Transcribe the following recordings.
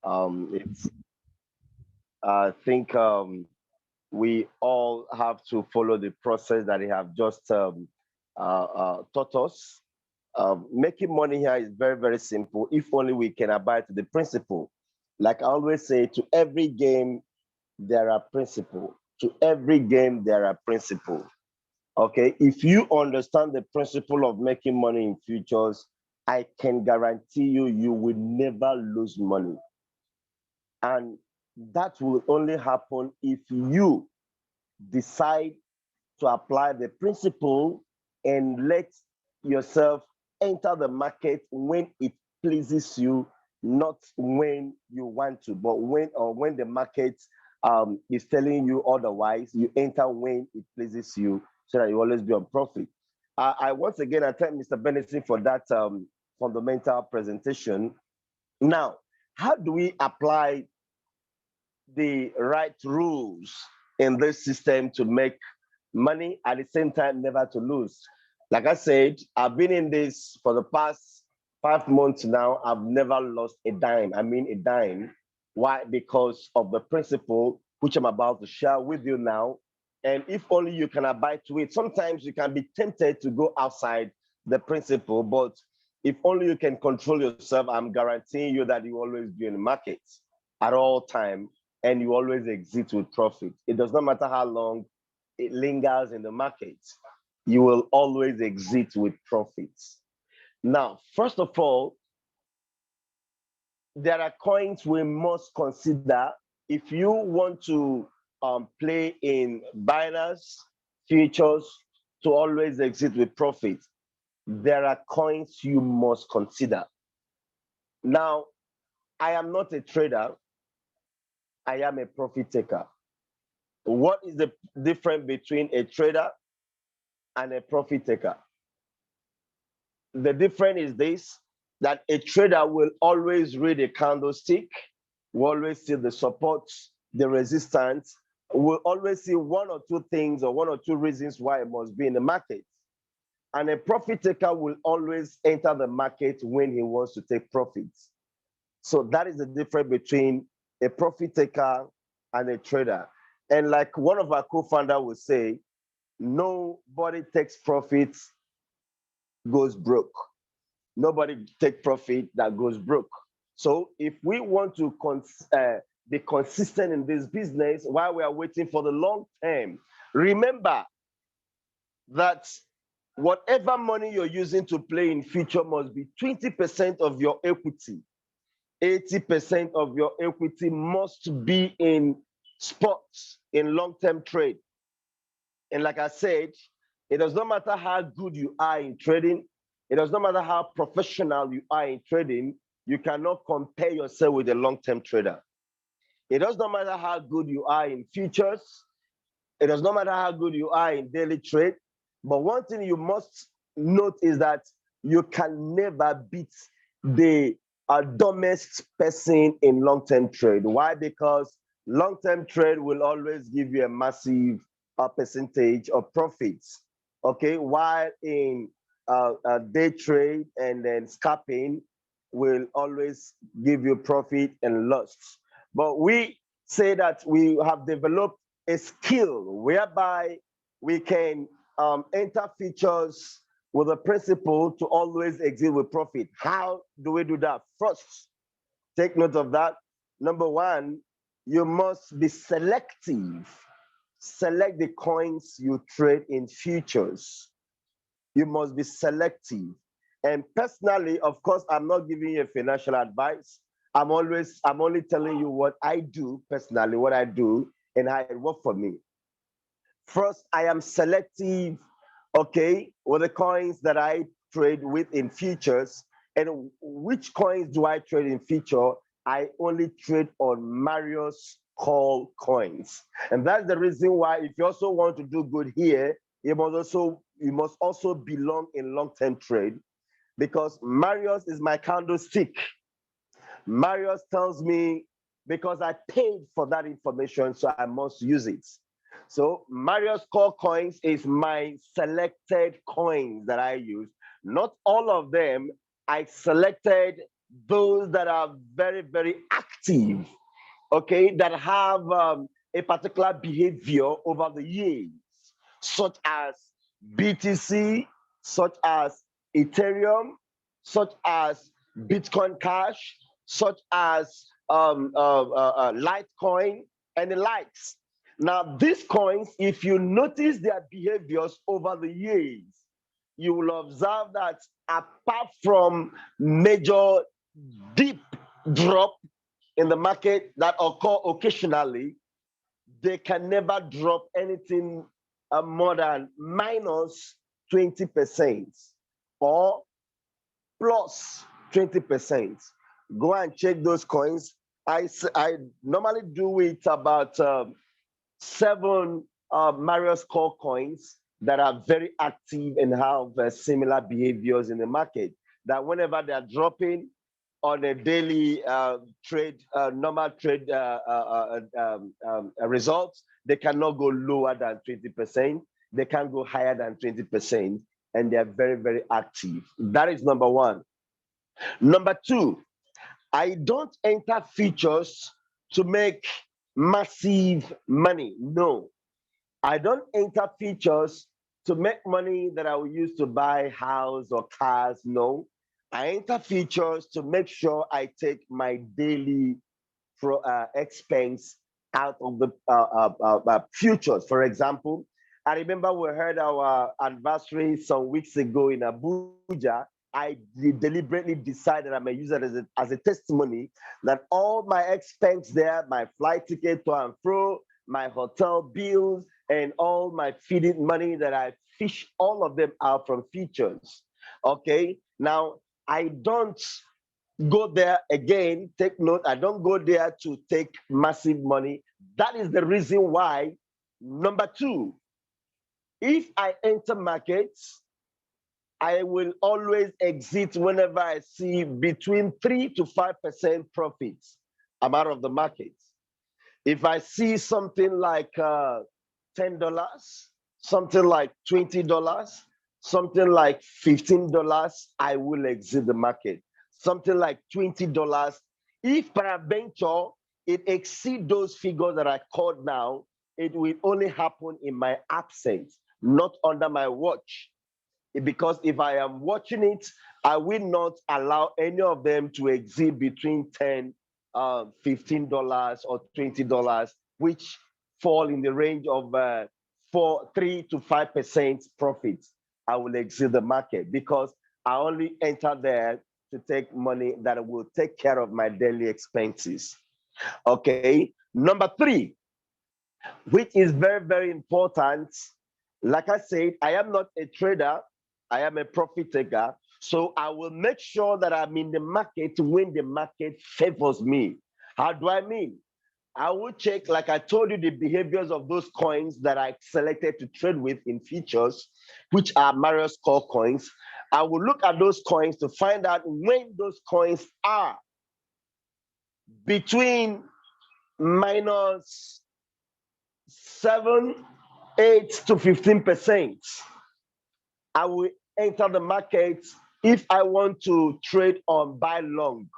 It's I think we all have to follow the process that they have just taught us. Making money here is very, very simple if only we can abide to the principle. Like I always say, to every game, there are principle. To every game, there are principle. Okay, if you understand the principle of making money in futures, I can guarantee you, you will never lose money. And that will only happen if you decide to apply the principle and let yourself enter the market when it pleases you, not when you want to, but when the market is telling you otherwise, you enter when it pleases you so that you always be on profit. I once again I thank Mr. Benson for that fundamental presentation. Now, how do we apply the right rules in this system to make money at the same time never to lose? Like I said, I've been in this for the past 5 months now. I've never lost a dime. I mean a dime. Why? Because of the principle which I'm about to share with you now. And if only you can abide to it. Sometimes you can be tempted to go outside the principle, but if only you can control yourself, I'm guaranteeing you that you always be in the market at all time, and you always exit with profit. It does not matter how long it lingers in the market, you will always exit with profits. Now, first of all, there are coins we must consider if you want to play in Binance futures to always exit with profit. There are coins you must consider. Now, I am not a trader, I am a profit taker. What is the difference between a trader and a profit taker? The difference is this, that a trader will always read a candlestick, will always see the support, the resistance, will always see one or two things or one or two reasons why it must be in the market. And a profit taker will always enter the market when he wants to take profits. So that is the difference between a profit taker and a trader. And like one of our co-founders would say, nobody takes profits, goes broke. Nobody take profit that goes broke. So if we want to be consistent in this business while we are waiting for the long term, remember that whatever money you're using to play in future must be 20% of your equity. 80% of your equity must be in sports, in long-term trade. And like I said, it does not matter how good you are in trading, it does not matter how professional you are in trading, you cannot compare yourself with a long-term trader. It does not matter how good you are in futures, it does not matter how good you are in daily trade, but one thing you must note is that you can never beat the dumbest person in long-term trade. Why? Because long-term trade will always give you a massive percentage of profits. Okay, while in day trade and then scalping will always give you profit and loss. But we say that we have developed a skill whereby we can enter features with a principle to always exit with profit. How do we do that? First, take note of that. Number one, you must be selective. Select the coins you trade in futures. You must be selective. And personally, of course, I'm not giving you financial advice. I'm only telling you what I do personally, what I do, and how it worked for me. First, I am selective, okay, with the coins that I trade with in futures. And which coins do I trade in future? I only trade on Marius call coins. And that's the reason why if you also want to do good here, you must also belong in long-term trade, because Marius is my candlestick. Marius tells me because I paid for that information, so I must use it. So Marius Core Coins is my selected coins that I use. Not all of them. I selected those that are very, very active, okay, that have a particular behavior over the years, such as BTC, such as Ethereum, such as Bitcoin Cash, such as Litecoin, and the likes. Now, these coins, if you notice their behaviors over the years, you will observe that apart from major deep drop in the market that occur occasionally, they can never drop anything more than minus 20% or plus 20%. Go and check those coins. I normally do it about 7 Marius core coins that are very active and have similar behaviors in the market. That whenever they're dropping on a daily trade, normal trade results, they cannot go lower than 20%. They can go higher than 20%, and they're very, very active. That is number one. Number two, I don't enter features to make massive money. No, I don't enter features to make money that I will use to buy house or cars. No, I enter features to make sure I take my daily expense out of the futures. For example, I remember we heard our anniversary some weeks ago in Abuja. I deliberately decided I'm going to use it as a testimony that all my expense there, my flight ticket to and fro, my hotel bills, and all my feeding money that I fish all of them out from features. Okay, now I don't go there again, take note, I don't go there to take massive money. That is the reason why, number two, if I enter markets, I will always exit whenever I see between 3 to 5% profits. I'm out of the market. If I see something like $10, something like $20, something like $15, I will exit the market. Something like $20. If peradventure it exceeds those figures that I called now, it will only happen in my absence, not under my watch. Because if I am watching it, I will not allow any of them to exceed between $10, $15 or $20, which fall in the range of 3 to 5% profits. I will exit the market because I only enter there to take money that will take care of my daily expenses. Okay, number three, which is very, very important. Like I said, I am not a trader, I am a profit taker. So I will make sure that I'm in the market when the market favors me. How do I mean? I will check, like I told you, the behaviors of those coins that I selected to trade with in futures, which are Marius core coins. I will look at those coins to find out when those coins are between minus 7, 8 to 15%. I will enter the market if I want to trade on buy long.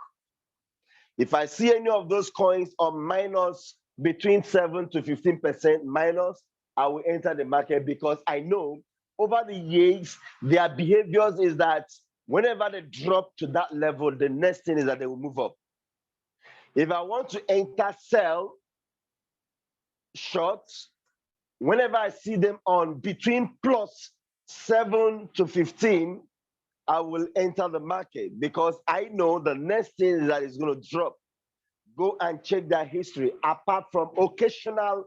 If I see any of those coins on minus between 7 to 15% minus, I will enter the market because I know over the years, their behaviors is that whenever they drop to that level, the next thing is that they will move up. If I want to enter sell shorts, whenever I see them on between plus 7 to 15, I will enter the market because I know the next thing is that it's going to drop. Go and check their history. Apart from occasionally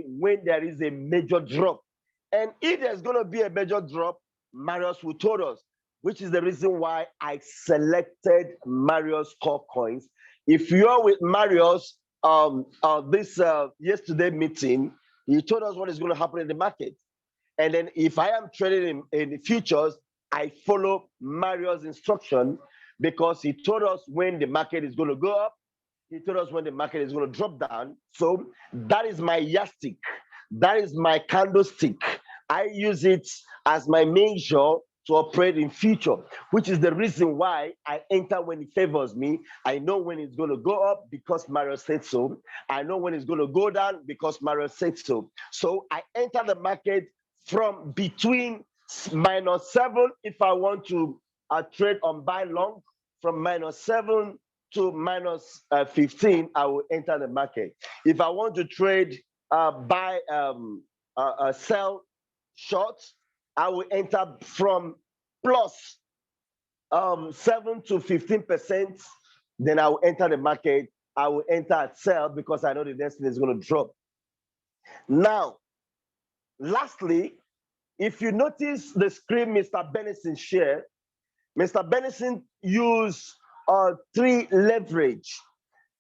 when there is a major drop, and if there's going to be a major drop, Marius will told us, which is the reason why I selected Marius core coins. If you're with Marius, this yesterday meeting, he told us what is going to happen in the market. And then if I am trading in the futures, I follow Mario's instruction because he told us when the market is going to go up. He told us when the market is going to drop down. So that is my yardstick. That is my candlestick. I use it as my measure to operate in future, which is the reason why I enter when it favors me. I know when it's going to go up because Mario said so. I know when it's going to go down because Mario said so. So I enter the market from between -7 if I want to trade on buy long, from -7 to -15, I will enter the market. If I want to trade buy sell short, I will enter from plus 7 to 15%. Then I will enter the market. I will enter at sell because I know the next thing is going to drop. Now, lastly, if you notice the screen Mr. Benison shared, Mr. Benison used 3 leverage.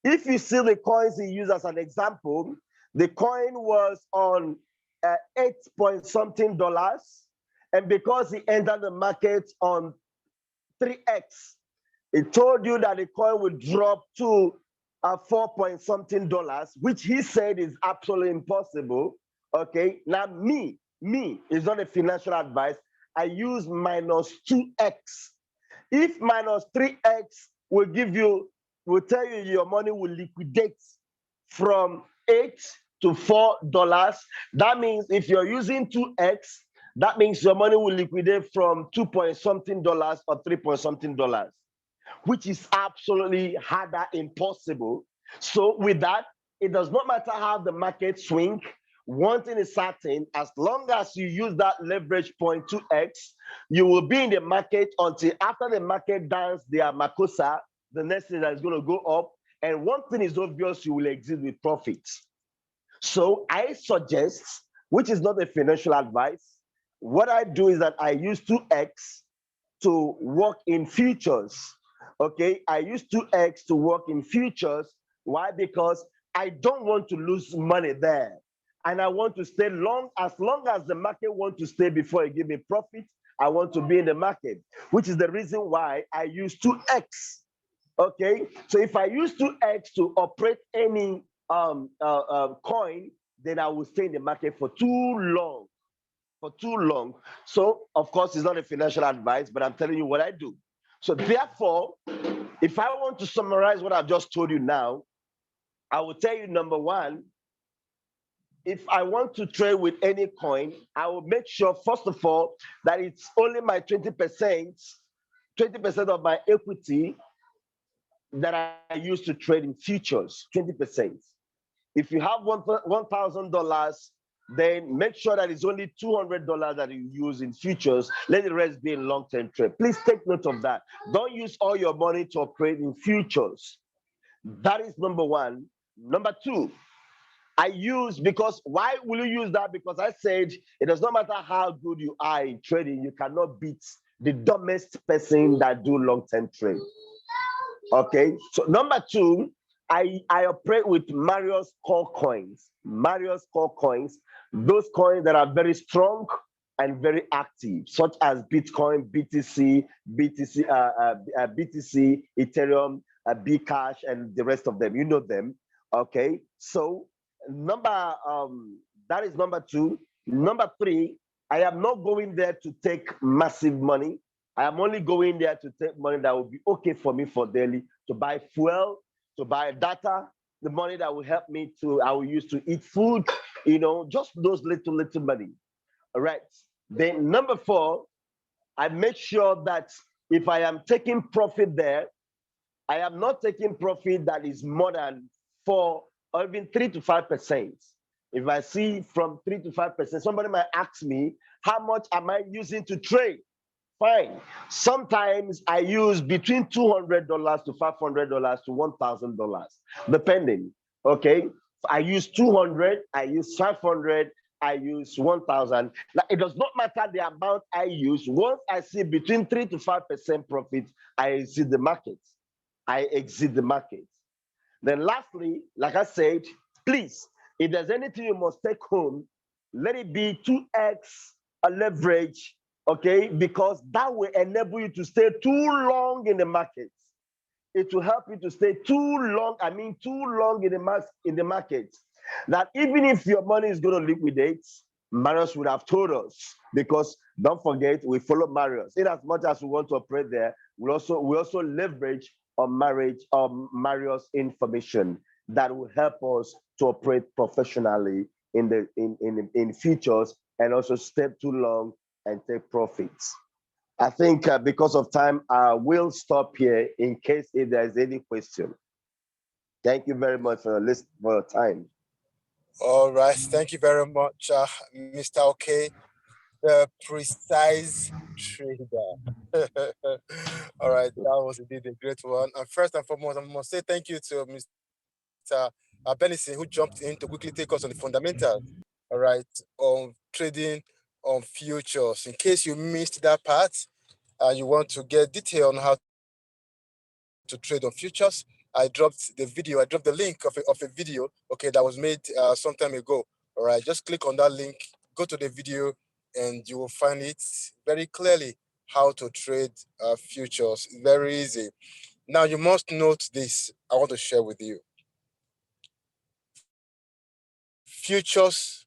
If you see the coins he used as an example, the coin was on 8 point something dollars, and because he entered the market on 3x, it told you that the coin would drop to 4 point something dollars, which he said is absolutely impossible. Okay, now me, it's not a financial advice. I use -2x. If -3x will tell you your money will liquidate from 8 to $4. That means if you're using 2x, that means your money will liquidate from 2 point something dollars or 3 point something dollars, which is absolutely harder impossible. So with that, it does not matter how the market swing. One thing is certain, as long as you use that leverage point 2x, you will be in the market until after the market dance their makosa, the next thing that is going to go up. And one thing is obvious, you will exit with profits. So I suggest, which is not a financial advice, what I do is that I use 2x to work in futures. Okay, I use 2x to work in futures. Why? Because I don't want to lose money there. And I want to stay long as the market wants to stay before it give me profit. I want to be in the market, which is the reason why I use 2x. Okay, so if I use 2x to operate any coin, then I will stay in the market for too long. So, of course, it's not a financial advice, but I'm telling you what I do. So, therefore, if I want to summarize what I've just told you now, I will tell you, number one, if I want to trade with any coin, I will make sure, first of all, that it's only my 20% of my equity that I use to trade in futures, 20%. If you have $1,000, then make sure that it's only $200 that you use in futures. Let the rest be in long-term trade. Please take note of that. Don't use all your money to operate in futures. That is number one. Number two, because why will you use that? Because I said it does not matter how good you are in trading, you cannot beat the dumbest person that do long-term trade. Okay, so number two, I operate with Mario's core coins. Those coins that are very strong and very active, such as Bitcoin, BTC, Ethereum, Bcash, and the rest of them. You know them. Okay, so that is number two. Number three, I am not going there to take massive money. I am only going there to take money that will be okay for me for daily, to buy fuel, to buy data, the money that will help me I will use to eat food, just those little money. All right. Then number four, I make sure that if I am taking profit there, I am not taking profit that is more than 4 or even 3 to 5%. If I see from 3 to 5%, somebody might ask me, how much am I using to trade? Fine. Sometimes I use between $200 to $500 to $1,000, depending. Okay. I use 200, I use 500, I use 1,000. Now, it does not matter the amount I use. Once I see between 3 to 5% profit, I exit the market. Then lastly, like I said, please, if there's anything you must take home, let it be 2x a leverage, okay? Because that will enable you to stay too long in the market. It will help you to stay too long in the market. That even if your money is going to liquidate, Marius would have told us, because don't forget, we follow Marius. In as much as we want to operate there, we also leverage on Marius information that will help us to operate professionally in futures, and also step too long and take profits. I think because of time, I will stop here in case if there's any question. Thank you very much for your time. All right, thank you very much, Mr. OK, the precise trader. All right, that was indeed a great one. And first and foremost, I must say thank you to Mr. Benison, who jumped in to quickly take us on the fundamentals, all right, on trading on futures. In case you missed that part and you want to get detail on how to trade on futures, I dropped the link of a video, okay, that was made some time ago. All right, just click on that link, go to the video, and you will find it very clearly how to trade futures. Very easy. Now, you must note this. I want to share with you. Futures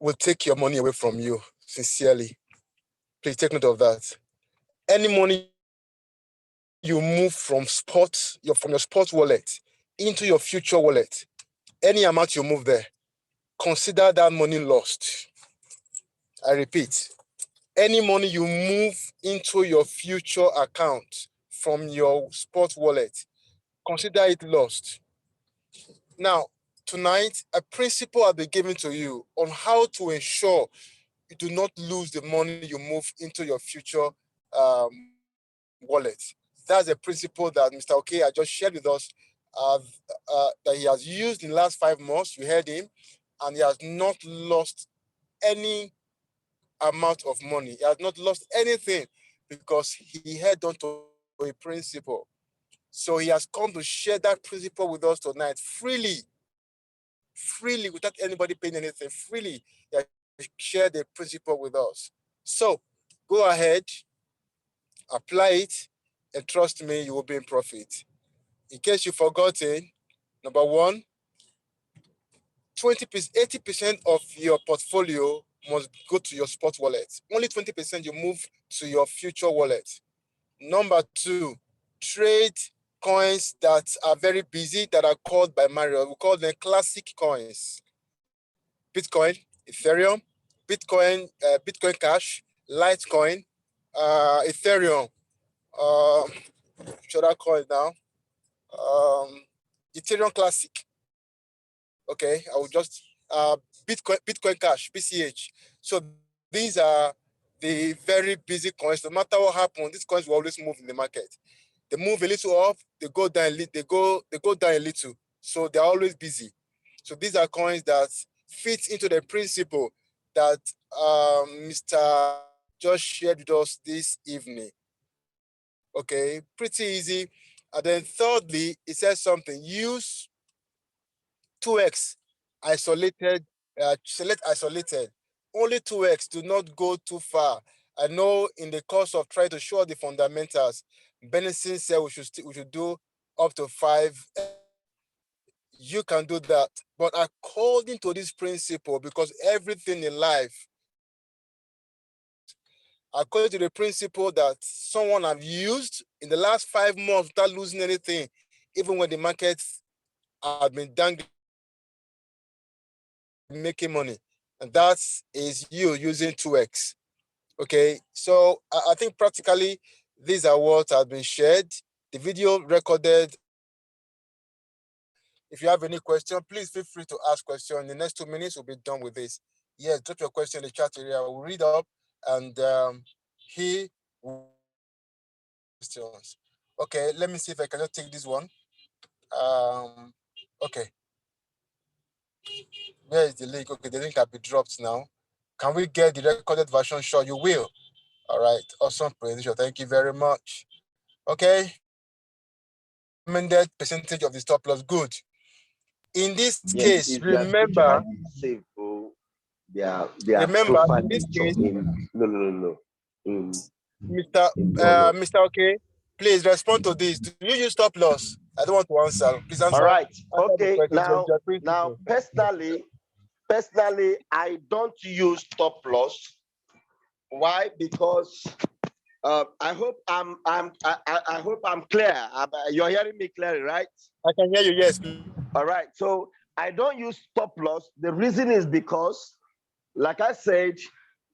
will take your money away from you, sincerely. Please take note of that. Any money you move from your spot wallet into your future wallet, any amount you move there, consider that money lost. I repeat, any money you move into your future account from your spot wallet, consider it lost. Now, tonight, a principle I'll be giving to you on how to ensure you do not lose the money you move into your future wallet. That's a principle that Mr. OK had just shared with us, that he has used in the last 5 months. You heard him, and he has not lost any amount of money. He has not lost anything because he held on to a principle. So he has come to share that principle with us tonight freely, without anybody paying anything, freely. He has shared the principle with us. So go ahead, apply it, and trust me, you will be in profit. In case you've forgotten, number one, 80% of your portfolio must go to your spot wallet. Only 20% you move to your future wallet. Number two, trade coins that are very busy, that are called by Mario. We call them classic coins. Bitcoin, Ethereum, Bitcoin Cash, Litecoin, Ethereum, should I call it now? Ethereum Classic. Okay, I will just Bitcoin Cash, BCH. So these are the very busy coins. No matter what happens, these coins will always move in the market. They move a little up, they go down, they go down a little. So they're always busy. So these are coins that fit into the principle that Mr. just shared with us this evening. Okay, pretty easy. And then thirdly, it says something: use 2x isolated, select isolated. Only 2x, do not go too far. I know in the course of trying to show the fundamentals, Benison said we should do up to 5x. You can do that. But according to this principle, because everything in life, according to the principle that someone have used in the last 5 months without losing anything, even when the markets have been dangling, making money, and that is you using 2x. Okay, so I think practically these are what have been shared. The video recorded. If you have any question, please feel free to ask question. In the next 2 minutes, we'll be done with this. Yes, drop your question in the chat area. We'll read up, and he will questions. Okay, let me see if I can just take this one. Okay. Where is the link? Okay, the link has been dropped now. Can we get the recorded version? Sure, you will. All right, awesome presentation. Thank you very much. Okay. Recommended percentage of the stop loss. Good. In this case, remember. They are in this case. No. Mr. OK, please respond to this. Do you use stop loss? I don't want to answer. Please answer. All right. Answer Okay. Now, personally, Personally, I don't use stop loss. Why? Because I hope I hope I'm clear. You're hearing me clearly, right? I can hear you. Yes. All right. So I don't use stop loss. The reason is because, like I said,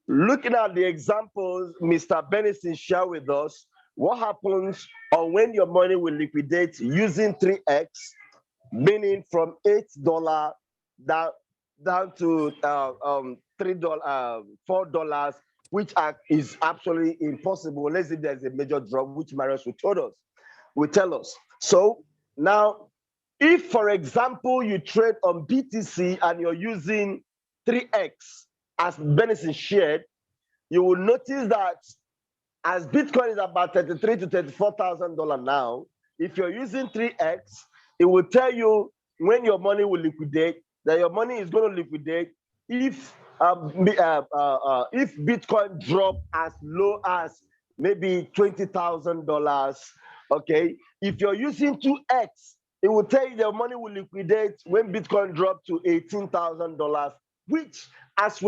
looking at the examples Mr. Benison shared with us, what happens or when your money will liquidate using 3x, meaning from $8 down to $3, $4, which is absolutely impossible unless if there's a major drop, which Marius will tell us. So now, if for example you trade on BTC and you're using 3x as Benison shared, you will notice that as Bitcoin is about $33,000 to $34,000 now, if you're using 3x, it will tell you when your money will liquidate, that your money is going to liquidate if Bitcoin drop as low as maybe $20,000. Okay, if you're using 2x, it will tell you your money will liquidate when Bitcoin drop to $18,000, which as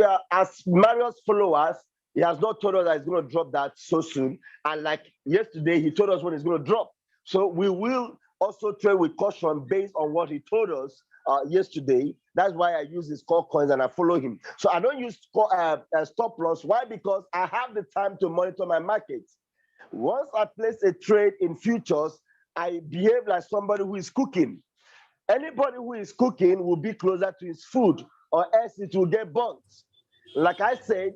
Marius followers, he has not told us that he's going to drop that so soon. And like yesterday, he told us when it's going to drop. So we will also trade with caution based on what he told us yesterday. That's why I use his core coins and I follow him. So I don't use stop loss. Why? Because I have the time to monitor my markets. Once I place a trade in futures, I behave like somebody who is cooking. Anybody who is cooking will be closer to his food, or else it will get burnt. Like I said,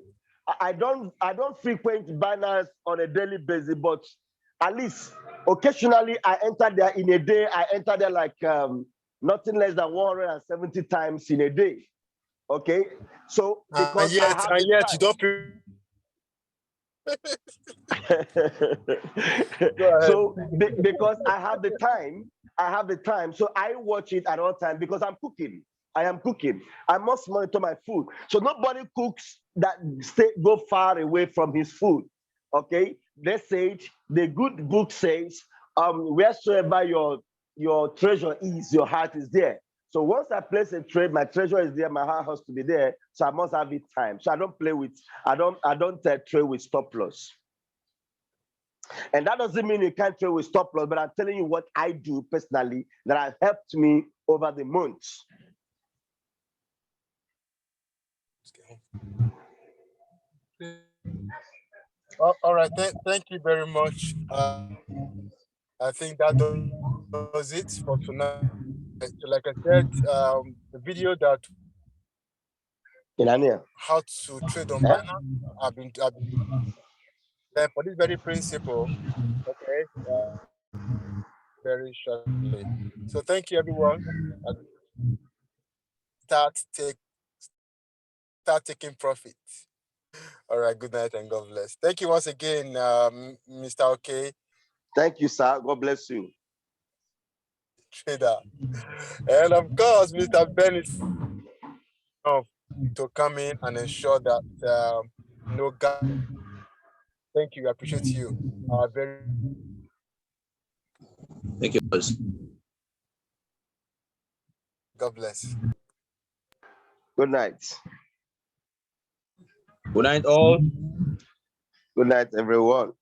I don't frequent Binance on a daily basis, but at least occasionally I enter there in a day. I enter there like nothing less than 170 times in a day. Okay, so And because I yet, have and the yet, you time. don't. Go ahead. So because I have the time, so I watch it at all times because I'm cooking. I am cooking. I must monitor my food. So nobody cooks that go far away from his food. Okay, let's say the good book says, wheresoever your treasure is, your heart is there. So once I place a trade, my treasure is there, my heart has to be there. So I must have it time. So I don't play with, I don't trade with stop loss. And that doesn't mean you can't trade with stop loss, but I'm telling you what I do personally that has helped me over the months. All right. Thank you very much. I think that does it for tonight. Like I said, the video that how to trade on Binance, I've been there for this very principle. Okay, very shortly. So thank you, everyone. Start take start taking profit. All right. Good night and God bless. Thank you once again, Mr. OK. Thank you, sir. God bless you. Trader. And of course, Mr. Ben is to come in and ensure that no gap. Thank you. I appreciate you. Very. Thank you, boss. God bless. Good night. Good night, all. Good night, everyone.